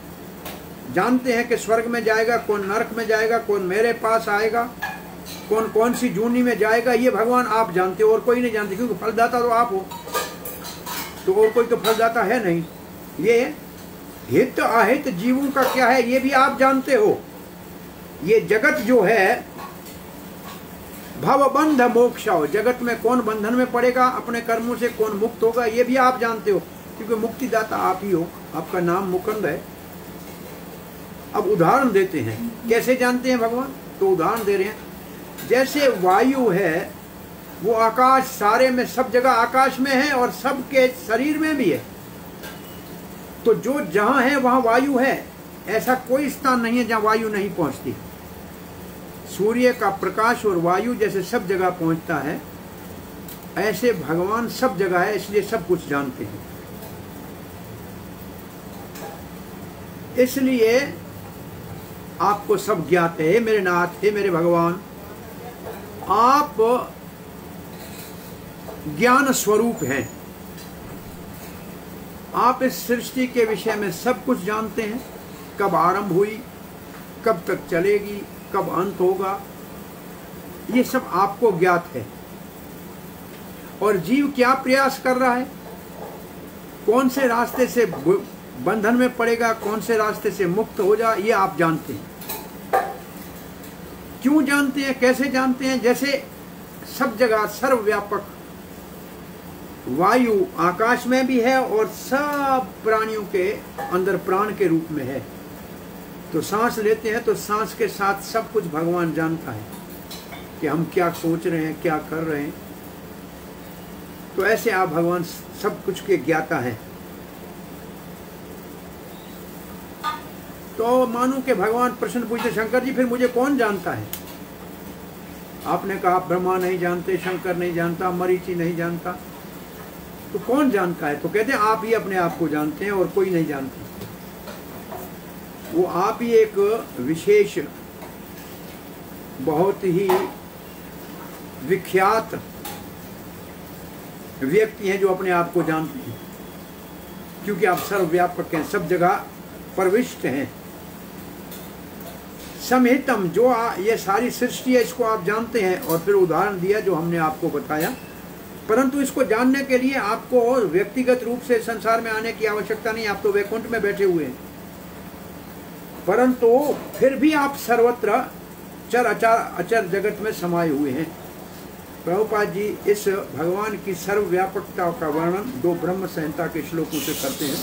[SPEAKER 1] जानते हैं कि स्वर्ग में जाएगा, कौन नरक में जाएगा, कौन मेरे पास आएगा, कौन कौन सी जूनी में जाएगा, ये भगवान आप जानते हो और कोई नहीं जानते, क्योंकि फलदाता तो आप हो, तो और कोई तो फलदाता है नहीं। ये हित अहित जीवों का क्या है ये भी आप जानते हो। ये जगत जो है भव बंध मोक्ष, जगत में कौन बंधन में पड़ेगा अपने कर्मों से, कौन मुक्त होगा, ये भी आप जानते हो, क्योंकि मुक्तिदाता आप ही हो, आपका नाम मुकुंद है। अब उदाहरण देते हैं, कैसे जानते हैं भगवान, तो उदाहरण दे रहे हैं। जैसे वायु है वो आकाश, सारे में सब जगह आकाश में है और सबके शरीर में भी है, तो जो जहां है वहां वायु है, ऐसा कोई स्थान नहीं है जहां वायु नहीं पहुंचती। सूर्य का प्रकाश और वायु जैसे सब जगह पहुंचता है, ऐसे भगवान सब जगह है, इसलिए सब कुछ जानते हैं। इसलिए आपको सब ज्ञात है। मेरे नाथ, हे मेरे भगवान, आप ज्ञान स्वरूप हैं, आप इस सृष्टि के विषय में सब कुछ जानते हैं, कब आरंभ हुई, कब तक चलेगी, कब अंत होगा, ये सब आपको ज्ञात है। और जीव क्या प्रयास कर रहा है, कौन से रास्ते से बंधन में पड़ेगा, कौन से रास्ते से मुक्त हो जाए, ये आप जानते हैं। क्यों जानते हैं, कैसे जानते हैं? जैसे सब जगह सर्वव्यापक वायु आकाश में भी है और सब प्राणियों के अंदर प्राण के रूप में है, तो सांस लेते हैं तो सांस के साथ सब कुछ भगवान जानता है कि हम क्या सोच रहे हैं, क्या कर रहे हैं। तो ऐसे आप भगवान सब कुछ के ज्ञाता हैं। तो मानो कि भगवान प्रश्न पूछते, शंकर जी फिर मुझे कौन जानता है? आपने कहा ब्रह्मा नहीं जानते, शंकर नहीं जानता, मरीचि नहीं जानता, तो कौन जानता है? तो कहते हैं आप ही अपने आप को जानते हैं और कोई नहीं जानता। वो आप ही एक विशेष बहुत ही विख्यात व्यक्ति हैं जो अपने आप को जानते हैं, क्योंकि आप सर्वव्यापक हैं, सब जगह प्रविष्ट हैं। समहितम, जो ये सारी सृष्टि है इसको आप जानते हैं। और फिर उदाहरण दिया जो हमने आपको बताया, परंतु इसको जानने के लिए आपको व्यक्तिगत रूप से संसार में आने की आवश्यकता नहीं, आप तो वैकुंठ में बैठे हुए हैं। परंतु फिर भी आप सर्वत्र चर अचर जगत में समाये हुए हैं। प्रभुपाद जी इस भगवान की सर्वव्यापकता का वर्णन 2 ब्रह्म संहिता के श्लोकों से करते हैं।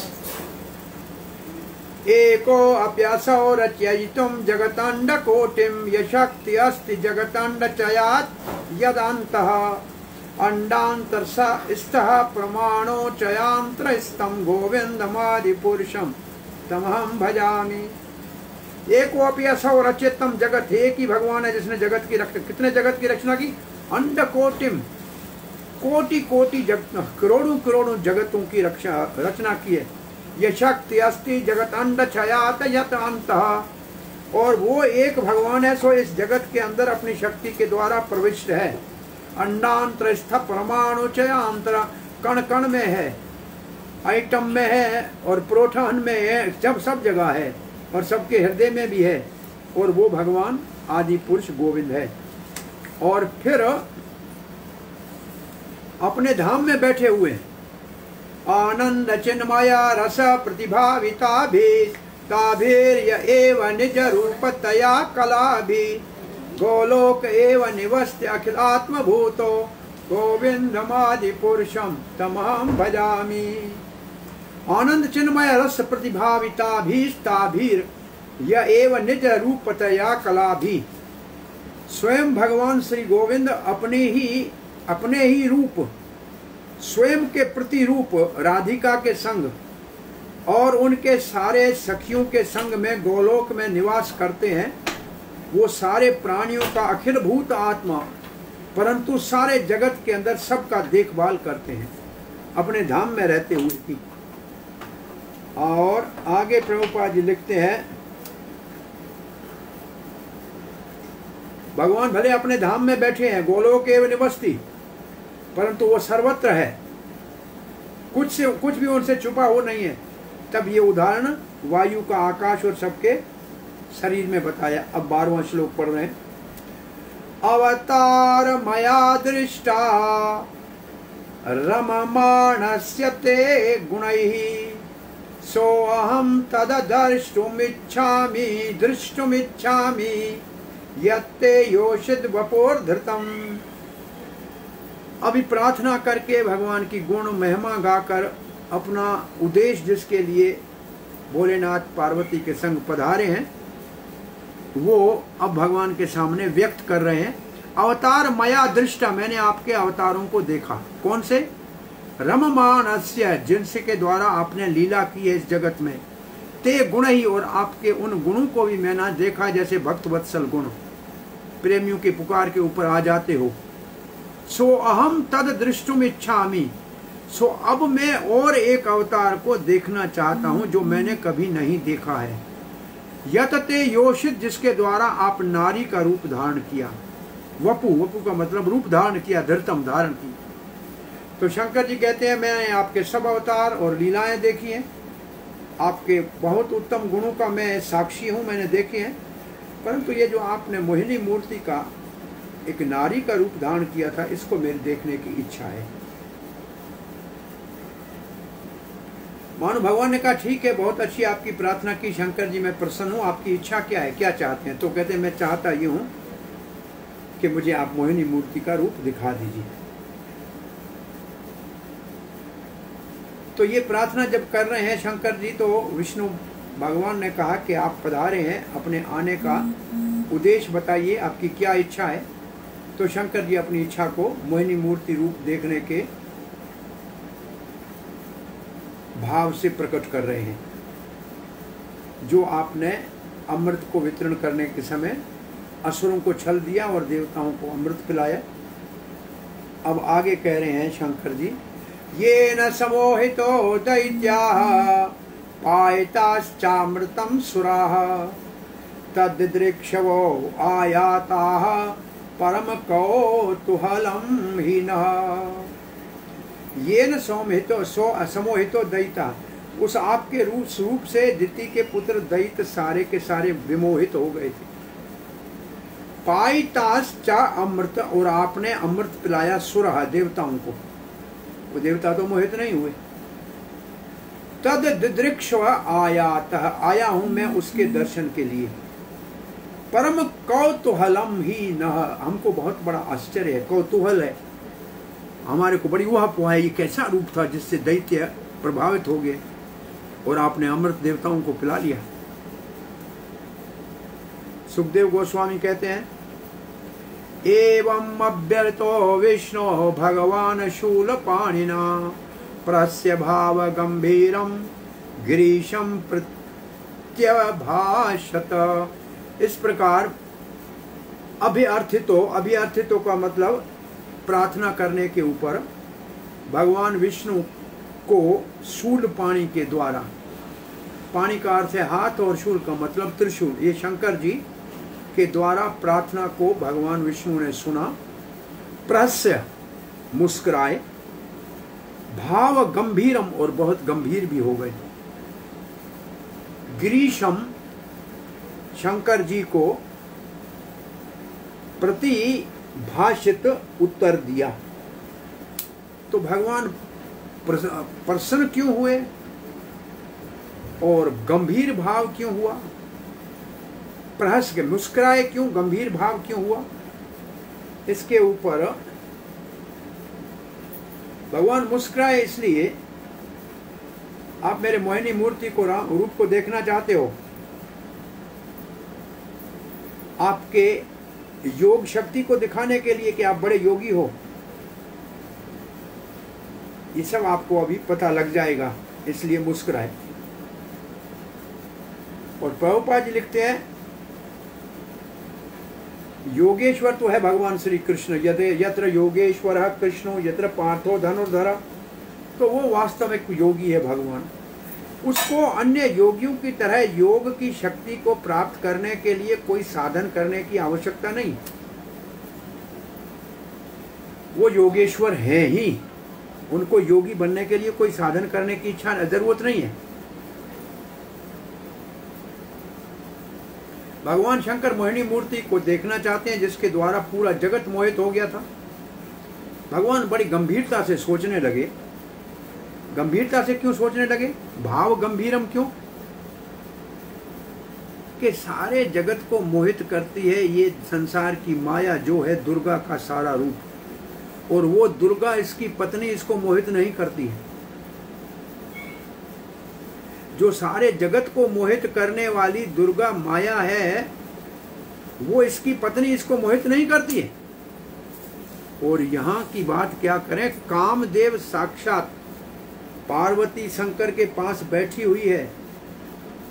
[SPEAKER 1] एको अप्यासो रचयितुम जगतांड कोटिम यशक्ति अस्ति जगतांड चयात यदान्तः अंडांतरस्थः प्रमाणो चयांतरस्थं गोविंदमादि पुरुषम तमहं भजामि। एको अप्यासो रचयितुम जगत, एक ही भगवान है जिसने जगत की रचना, कितने जगत की रचना की? अंड कोटिम, कोटि कोटि करोड़ों करोड़ों जगतों की रचना की है। यह शक्ति अस्ति जगत अंड छयात यत अंतः, और वो एक भगवान है सो इस जगत के अंदर अपनी शक्ति के द्वारा प्रविष्ट है। अंडांतर स्थ परमाणु चयांतर, कण कण में है, आइटम में है और प्रोटॉन में है, जब सब जगह है और सबके हृदय में भी है। और वो भगवान आदि पुरुष गोविंद है। और फिर अपने धाम में बैठे हुए हैं। आनंद चिन्मया रस प्रतिभाविताभिर्ताभिर्य एव निज रूपतया कलाभि गोलोक एव निवस्य अखिलात्मभूतो गोविंदमादि पुरुषम तमहं भजामि। आनंद चिन्मय रस प्रतिभाविताभिर्ताभिर्य एव निज रूपतया कलाभि, स्वयं भगवान श्री गोविंद अपने ही रूप, स्वयं के प्रति रूप राधिका के संग और उनके सारे सखियों के संग में गोलोक में निवास करते हैं। वो सारे प्राणियों का अखिल भूत आत्मा, परंतु सारे जगत के अंदर सबका देखभाल करते हैं अपने धाम में रहते हुए भी। और आगे प्रभुपाद जी लिखते हैं, भगवान भले अपने धाम में बैठे हैं, गोलोक एवं निवसति, परंतु वो सर्वत्र है, कुछ भी उनसे छुपा हो नहीं है। तब ये उदाहरण वायु का, आकाश और सबके शरीर में बताया। अब 12वां श्लोक पढ़ रहे हैं। अवतार मया दृष्टा रममाणस्य ते गुणैः सोऽहं तद्द्रष्टुमिच्छामि यत्ते योषित वपोर्धृतम्। अभी प्रार्थना करके भगवान की गुण महिमा गाकर अपना उद्देश्य जिसके लिए भोलेनाथ पार्वती के संग पधारे हैं वो अब भगवान के सामने व्यक्त कर रहे हैं। अवतार मया दृष्टा, मैंने आपके अवतारों को देखा। कौन से? रममानस्य, जिनसे के द्वारा आपने लीला की है इस जगत में। ते गुण ही, और आपके उन गुणों को भी मैंने देखा, जैसे भक्त वत्सल गुण, प्रेमियों के पुकार के ऊपर आ जाते हो। सो अहम तद दृष्टुम इच्छामि, सो अब मैं और एक अवतार को देखना चाहता हूं जो मैंने कभी नहीं देखा है। यतते योषित, जिसके द्वारा आप नारी का रूप धारण किया। वपु, वपु का मतलब रूप धारण किया, धृतम धारण की। तो शंकर जी कहते हैं मैंने आपके सब अवतार और लीलाएं देखी हैं, आपके बहुत उत्तम गुणों का मैं साक्षी हूं, मैंने देखे हैं। परंतु ये जो आपने मोहिनी मूर्ति का एक नारी का रूप धारण किया था, इसको मेरे देखने की इच्छा है। मानो भगवान ने कहा ठीक है, बहुत अच्छी आपकी प्रार्थना की शंकर जी, मैं प्रसन्न हूं। आपकी इच्छा क्या है, क्या चाहते हैं? तो कहते हैं मैं चाहता ये हूं कि मुझे आप मोहिनी मूर्ति का रूप दिखा दीजिए। तो ये प्रार्थना जब कर रहे हैं शंकर जी, तो विष्णु भगवान ने कहा कि आप पधारे हैं, अपने आने का उद्देश्य बताइए, आपकी क्या इच्छा है। तो शंकर जी अपनी इच्छा को मोहिनी मूर्ति रूप देखने के भाव से प्रकट कर रहे हैं। जो आपने अमृत को वितरण करने के समय असुरों को छल दिया और देवताओं को अमृत पिलाया। अब आगे कह रहे हैं शंकर जी, ये न समोहितो दैत्याः पायताश्चामृतं सुराः तद्दृक्षवो आयाताः परम कौतूहलं हीनः। ये न समोहितो दैत्या, उस आपके रूप से दिति के पुत्र दैत्य सारे के सारे विमोहित हो गए थे। पायताश्चा अमृत, और आपने अमृत पिलाया सुरः, देवताओं को। वो देवता तो मोहित नहीं हुए। तद दिदृक्ष आयात, आया हूं मैं उसके दर्शन के लिए। परम कौतूहलम ही न, हमको बहुत बड़ा आश्चर्य है, कौतूहल है हमारे को, बड़ी वह है ये कैसा रूप था जिससे दैत्य प्रभावित हो गए और आपने अमृत देवताओं को पिला लिया। सुखदेव गोस्वामी कहते हैं, एवं अभ्यर्थो विष्णु भगवान शूलपाणिना प्रस्य भाव गंभीरम गिरीशम प्रत्यभाषत। इस प्रकार अभिअर्थितो का मतलब प्रार्थना करने के ऊपर भगवान विष्णु को शूल पाणी के द्वारा, पाणी का अर्थ है हाथ और शूल का मतलब त्रिशूल, ये शंकर जी के द्वारा प्रार्थना को भगवान विष्णु ने सुना। प्रहस्य, मुस्कुराए, भाव गंभीरम, और बहुत गंभीर भी हो गए। गिरीशम, शंकर जी को प्रतिभाषित उत्तर दिया। तो भगवान प्रसन्न क्यों हुए और गंभीर भाव क्यों हुआ? प्रहस के मुस्कुराए क्यों, गंभीर भाव क्यों हुआ? इसके ऊपर भगवान मुस्कुराए इसलिए, आप मेरे मोहिनी मूर्ति को रूप को देखना चाहते हो, आपके योग शक्ति को दिखाने के लिए कि आप बड़े योगी हो, ये सब आपको अभी पता लग जाएगा, इसलिए मुस्कुराए। और प्रभुपाद जी लिखते हैं योगेश्वर तो है भगवान श्री कृष्ण, यत्र योगेश्वर कृष्णो यत्र पार्थो धनुर्धर, तो वो वास्तव एक योगी है भगवान। उसको अन्य योगियों की तरह योग की शक्ति को प्राप्त करने के लिए कोई साधन करने की आवश्यकता नहीं, वो योगेश्वर हैं ही, उनको योगी बनने के लिए कोई साधन करने की इच्छा जरूरत नहीं है। भगवान शंकर मोहिनी मूर्ति को देखना चाहते हैं जिसके द्वारा पूरा जगत मोहित हो गया था। भगवान बड़ी गंभीरता से सोचने लगे। गंभीरता से क्यों सोचने लगे? भाव गंभीरम क्यों? कि सारे जगत को मोहित करती है ये संसार की माया जो है दुर्गा का सारा रूप, और वो दुर्गा इसकी पत्नी इसको मोहित नहीं करती है। जो सारे जगत को मोहित करने वाली दुर्गा माया है वो इसकी पत्नी इसको मोहित नहीं करती है। और यहाँ की बात क्या करें, कामदेव साक्षात पार्वती शंकर के पास बैठी हुई है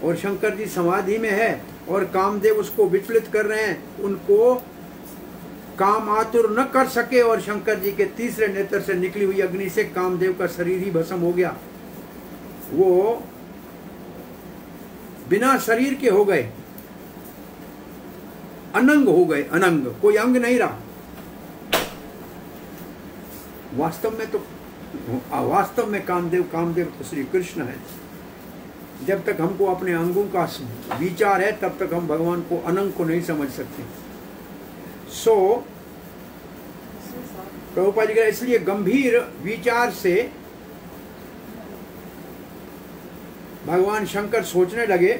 [SPEAKER 1] और शंकर जी समाधि में है और कामदेव उसको विचलित कर रहे हैं, उनको काम आतुर न कर सके और शंकर जी के तीसरे नेत्र से निकली हुई अग्नि से कामदेव का शरीर ही भस्म हो गया। वो बिना शरीर के हो गए, अनंग हो गए, अनंग, कोई अंग नहीं रहा। वास्तव में कामदेव तो श्री कृष्ण है। जब तक हमको अपने अंगों का विचार है तब तक हम भगवान को अनंग को नहीं समझ सकते। प्रभुपाद जी कह, इसलिए गंभीर विचार से भगवान शंकर सोचने लगे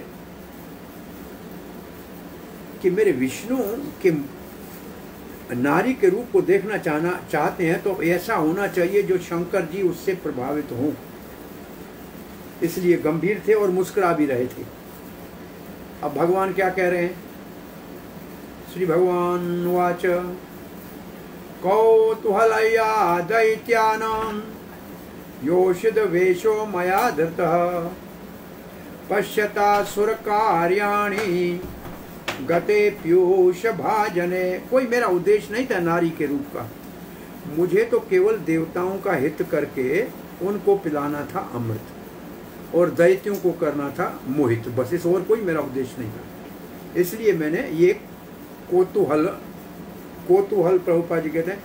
[SPEAKER 1] कि मेरे विष्णु के नारी के रूप को देखना चाहते हैं तो ऐसा होना चाहिए जो शंकर जी उससे प्रभावित हों। इसलिए गंभीर थे और मुस्कुरा भी रहे थे। अब भगवान क्या कह रहे हैं? श्री भगवान वाच कौतूहलया दैत्यानां योषित वेशो मया धृतः पश्यता सुर कार्याणि गते पीयूष भाजने। कोई मेरा उद्देश्य नहीं था नारी के रूप का, मुझे तो केवल देवताओं का हित करके उनको पिलाना था अमृत और दैत्यों को करना था मोहित, बस इस और कोई मेरा उद्देश्य नहीं था। इसलिए मैंने ये कोतूहल प्रभुपाद जी कहते हैं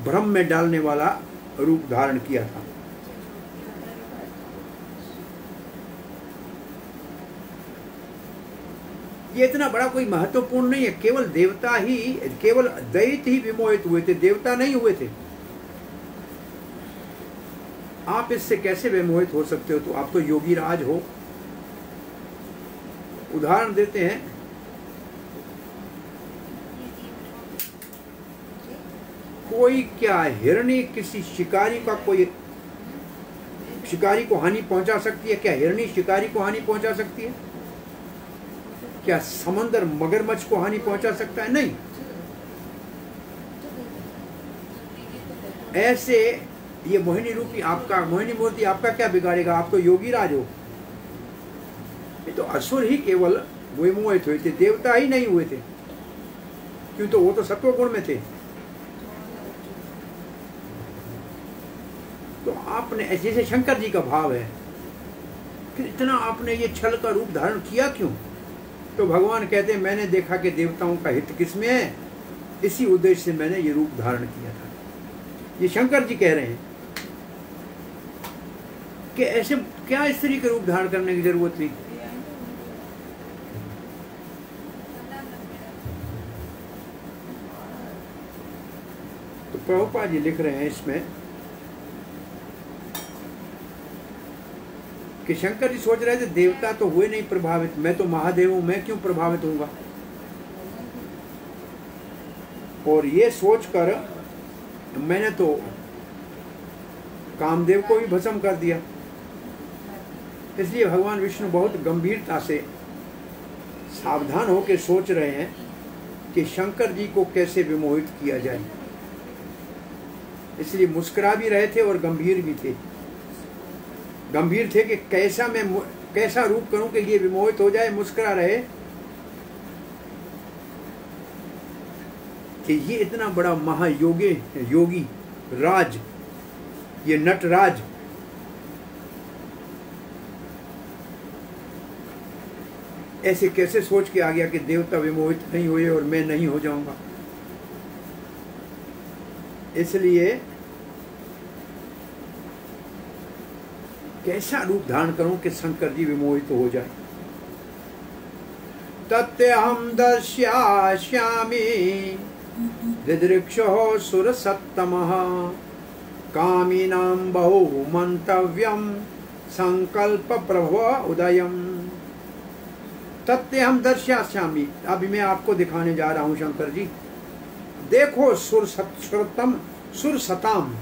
[SPEAKER 1] भ्रम में डालने वाला रूप धारण किया था। ये इतना बड़ा कोई महत्वपूर्ण नहीं है, केवल देवता ही, केवल दैत्य ही विमोहित हुए थे, देवता नहीं हुए थे। आप इससे कैसे विमोहित हो सकते हो? तो आप तो योगी राज हो। उदाहरण देते हैं, कोई क्या हिरणी किसी शिकारी का, कोई शिकारी को हानि पहुंचा सकती है? क्या हिरणी शिकारी को हानि पहुंचा सकती है? क्या समंदर मगरमच्छ को हानि पहुंचा सकता है? नहीं। ऐसे ये मोहिनी रूपी आपका, मोहिनी मूर्ति आपका क्या बिगाड़ेगा? आप तो योगी राज हो। ये तो असुर ही केवल विमोहित हुए थे, देवता ही नहीं हुए थे। क्यों? तो वो तो सत्वगुण में थे। तो आपने, जैसे शंकर जी का भाव है, फिर इतना आपने ये छल का रूप धारण किया क्यों? तो भगवान कहते हैं मैंने देखा कि देवताओं का हित किसमें है, इसी उद्देश्य से मैंने ये रूप धारण किया था। ये शंकर जी कह रहे हैं कि ऐसे क्या स्त्री के रूप धारण करने की जरूरत थी? तो प्रभुपाद जी लिख रहे हैं इसमें कि शंकर जी सोच रहे थे देवता तो हुए नहीं प्रभावित, मैं तो महादेव हूं, मैं क्यों प्रभावित होऊंगा? और ये सोचकर मैंने तो कामदेव को भी भस्म कर दिया। इसलिए भगवान विष्णु बहुत गंभीरता से सावधान होकर सोच रहे हैं कि शंकर जी को कैसे विमोहित किया जाए। इसलिए मुस्कुरा भी रहे थे और गंभीर भी थे। गंभीर थे कि कैसा मैं कैसा रूप करूं कि ये विमोहित हो जाए, मुस्कुरा रहे कि ये इतना बड़ा योगी राज, ये नटराज ऐसे कैसे सोच के आ गया कि देवता विमोहित नहीं हुए और मैं नहीं हो जाऊंगा। इसलिए कैसा रूप धारण करूं कि शंकर जी विमोहित हो जाए। तत्यहं दर्शयामि दिदृक्षो सुरसत्तमः कामिनां बहु मंतव्यं संकल्प प्रभव उदयम्। तत्यहं दर्शयामि, अभी मैं आपको दिखाने जा रहा हूं शंकर जी। देखो सुरसत्तम, सुरसताम,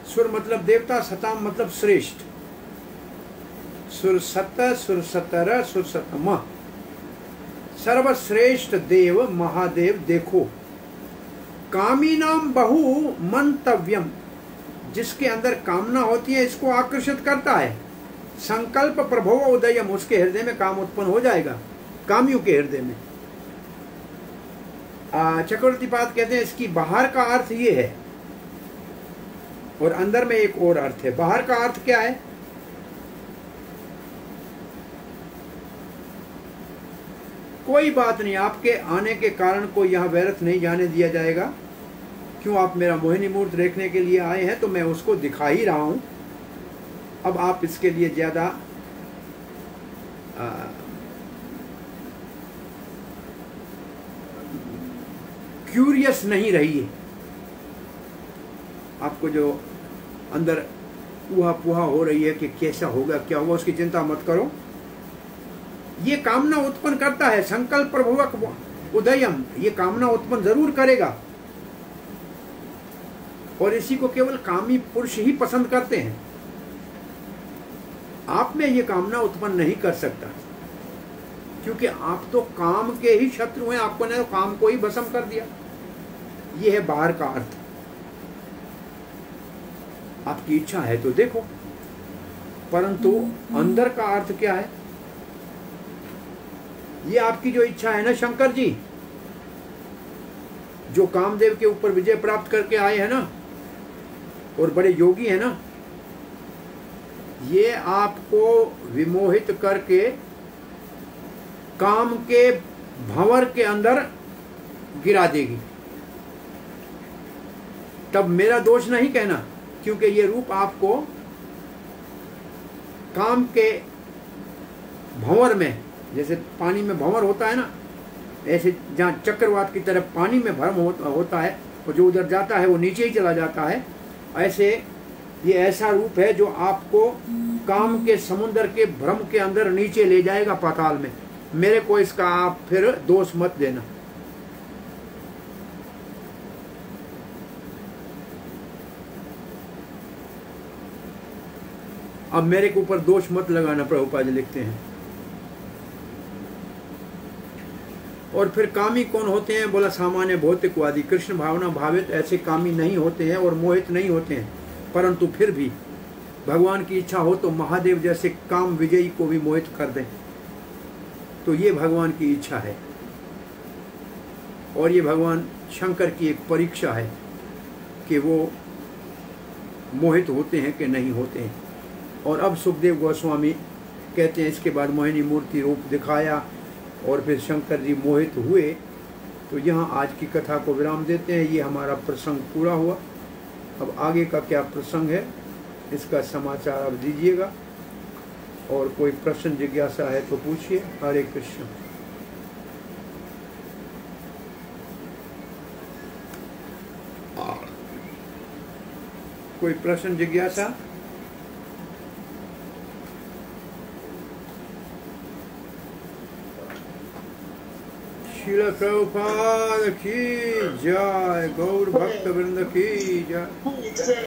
[SPEAKER 1] सुर मतलब देवता, सताम मतलब श्रेष्ठ। सुरसत, सुरसतर, सुरसतम, सर्वश्रेष्ठ देव महादेव देखो। कामीनाम बहु मंतव्यम, जिसके अंदर कामना होती है इसको आकर्षित करता है। संकल्प प्रभव उदयम, उसके हृदय में काम उत्पन्न हो जाएगा, कामियों के हृदय में। चक्रवर्ती पाद कहते हैं इसकी बाहर का अर्थ ये है और अंदर में एक और अर्थ है। बाहर का अर्थ क्या है? कोई बात नहीं, आपके आने के कारण कोई यहाँ व्यर्थ नहीं जाने दिया जाएगा। क्यों, आप मेरा मोहिनी मूर्त देखने के लिए आए हैं तो मैं उसको दिखा ही रहा हूं। अब आप इसके लिए ज्यादा क्यूरियस नहीं रहिए। आपको जो अंदर ऊहा पुहा हो रही है कि कैसा होगा क्या होगा, उसकी चिंता मत करो। ये कामना उत्पन्न करता है, संकल्प प्रभुवक उदयम, ये कामना उत्पन्न जरूर करेगा। और इसी को केवल कामी पुरुष ही पसंद करते हैं। आप में ये कामना उत्पन्न नहीं कर सकता, क्योंकि आप तो काम के ही शत्रु हैं। आपको ने तो काम को ही भस्म कर दिया। ये है बाहर का अर्थ। आपकी इच्छा है तो देखो, परंतु अंदर का अर्थ क्या है? ये आपकी जो इच्छा है ना शंकर जी, जो कामदेव के ऊपर विजय प्राप्त करके आए हैं ना और बड़े योगी हैं ना, ये आपको विमोहित करके काम के भंवर के अंदर गिरा देगी। तब मेरा दोष नहीं कहना, क्योंकि ये रूप आपको काम के भंवर में, जैसे पानी में भंवर होता है ना, ऐसे जहाँ चक्रवात की तरफ पानी में भ्रम होता है और जो उधर जाता है वो नीचे ही चला जाता है, ऐसे ये ऐसा रूप है जो आपको काम के समुद्र के भ्रम के अंदर नीचे ले जाएगा, पाताल में। मेरे को इसका आप फिर दोष मत देना। अब मेरे के ऊपर दोष मत लगाना, प्रभुपाद जी लिखते हैं। और फिर कामी कौन होते हैं? बोला सामान्य भौतिकवादी, कृष्ण भावना भावित ऐसे कामी नहीं होते हैं और मोहित नहीं होते हैं, परंतु फिर भी भगवान की इच्छा हो तो महादेव जैसे काम विजयी को भी मोहित कर दें। तो ये भगवान की इच्छा है और ये भगवान शंकर की एक परीक्षा है कि वो मोहित होते हैं कि नहीं होते हैं। और अब सुखदेव गोस्वामी कहते हैं इसके बाद मोहिनी मूर्ति रूप दिखाया और फिर शंकर जी मोहित हुए। तो यहाँ आज की कथा को विराम देते हैं। ये हमारा प्रसंग पूरा हुआ। अब आगे का क्या प्रसंग है इसका समाचार आप दीजिएगा, और कोई प्रश्न जिज्ञासा है तो पूछिए। हरे कृष्ण। कोई प्रश्न जिज्ञासा? श्रील प्रभुपाद की जय, गौर भक्त वृंद की जय।